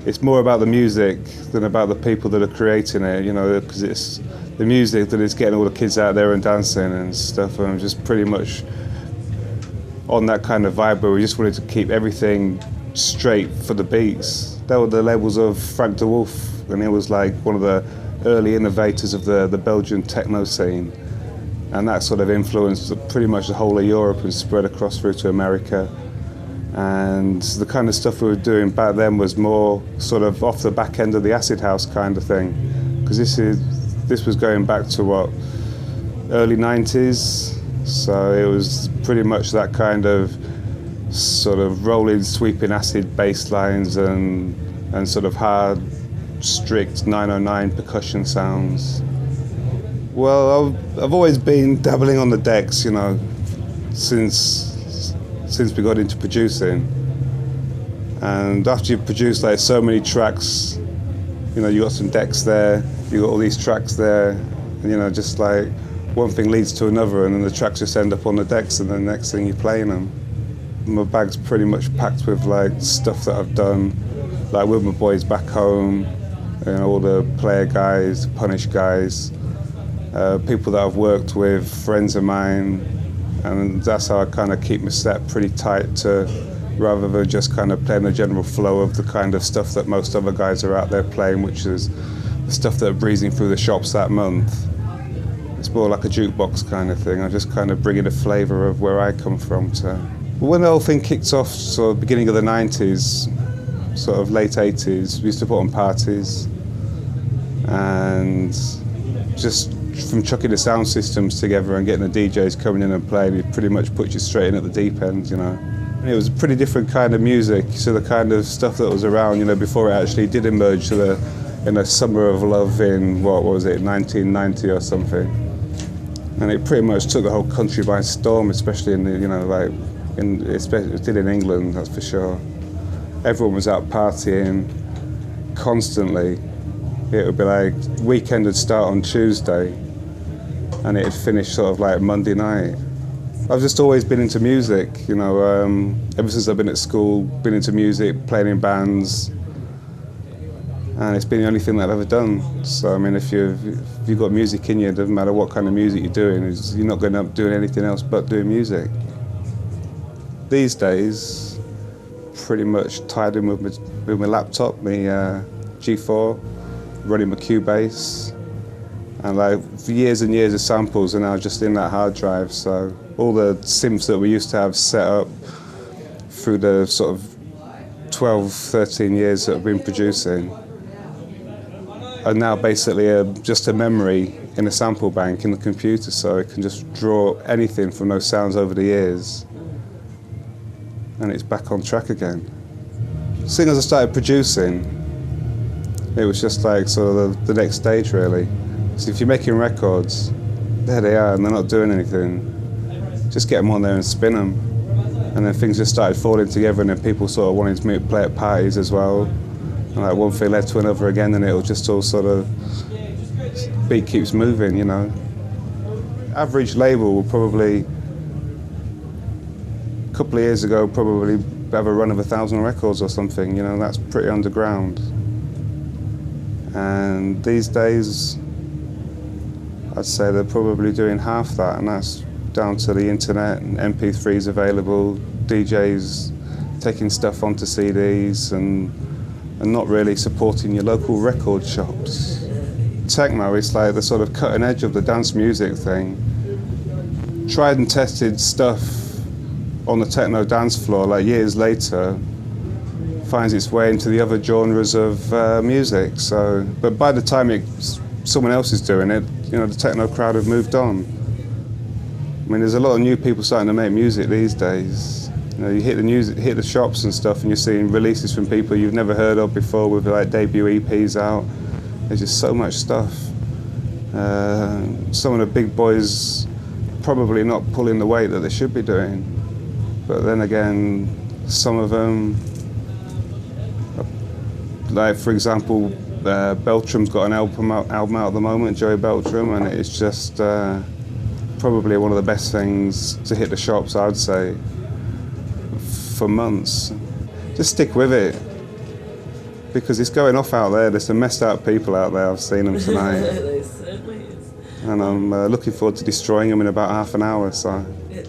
it's more about the music than about the people that are creating it, you know, because it's the music that is getting all the kids out there and dancing and stuff. And I'm just pretty much on that kind of vibe where we just wanted to keep everything straight for the beats. They were the labels of Frank de Wolf, and he was like one of the early innovators of the Belgian techno scene. And that sort of influenced pretty much the whole of Europe and spread across through to America. And the kind of stuff we were doing back then was more sort of off the back end of the acid house kind of thing. Because this was going back to what, early 90s? So it was pretty much that kind of sort of rolling, sweeping acid bass lines and sort of hard, strict 909 percussion sounds. Well, I've always been dabbling on the decks, you know, since we got into producing. And after you've produced like so many tracks, you know, you got some decks there, you got all these tracks there, and, you know, just like one thing leads to another, and then the tracks just end up on the decks, and then the next thing you're playing them. My bag's pretty much packed with like stuff that I've done, like with my boys back home, you know, all the Player guys, Punish guys, people that I've worked with, friends of mine, and that's how I kind of keep my set pretty tight to, rather than just kind of playing the general flow of the kind of stuff that most other guys are out there playing, which is the stuff that are breezing through the shops that month. It's more like a jukebox kind of thing. I just kind of bring in a flavour of where I come from. When the whole thing kicked off, sort of beginning of the 90s, sort of late 80s, we used to put on parties, and just from chucking the sound systems together and getting the DJs coming in and playing, it pretty much puts you straight in at the deep end, you know. And it was a pretty different kind of music, so the kind of stuff that was around, you know, before it actually did emerge to the Summer of Love in, what was it, 1990 or something. And it pretty much took the whole country by storm, especially in the, you know, like, especially it did in England, that's for sure. Everyone was out partying constantly. It would be like, weekend would start on Tuesday, and it'd finish sort of like Monday night. I've just always been into music, you know, ever since I've been at school, been into music, playing in bands, and it's been the only thing that I've ever done. So, I mean, if you've got music in you, it doesn't matter what kind of music you're doing, you're not going to be doing anything else but doing music. These days, pretty much tied in with my laptop, my G4, running my Cubase, and like for years and years of samples are now just in that hard drive. So all the synths that we used to have set up through the sort of 12, 13 years that I've been producing are now basically just a memory in a sample bank in the computer, so it can just draw anything from those sounds over the years, and it's back on track again. As soon as I started producing, it was just like sort of the next stage, really. So if you're making records, there they are, and they're not doing anything. Just get them on there and spin them. And then things just started falling together, and then people sort of wanted me to play at parties as well. And like one thing led to another again, and it'll just all sort of, beat keeps moving, you know. Average label will probably, a couple of years ago, probably have a run of 1,000 records or something, you know, that's pretty underground. And these days, I'd say they're probably doing half that, and that's down to the internet and MP3s available, DJs taking stuff onto CDs and not really supporting your local record shops. Techno is like the sort of cutting edge of the dance music thing. Tried and tested stuff on the techno dance floor, like years later, finds its way into the other genres of music. So, but by the time someone else is doing it, you know, the techno crowd have moved on. I mean, there's a lot of new people starting to make music these days. You know, you hit the shops and stuff, and you're seeing releases from people you've never heard of before with like debut EPs out. There's just so much stuff. Some of the big boys probably not pulling the weight that they should be doing. But then again, some of them, like for example, Beltram's got an album out at the moment, Joey Beltram, and it's just probably one of the best things to hit the shops, I'd say, for months. Just stick with it. Because it's going off out there. There's some messed up people out there. I've seen them tonight. There certainly is. And I'm looking forward to destroying them in about half an hour. So. Yeah.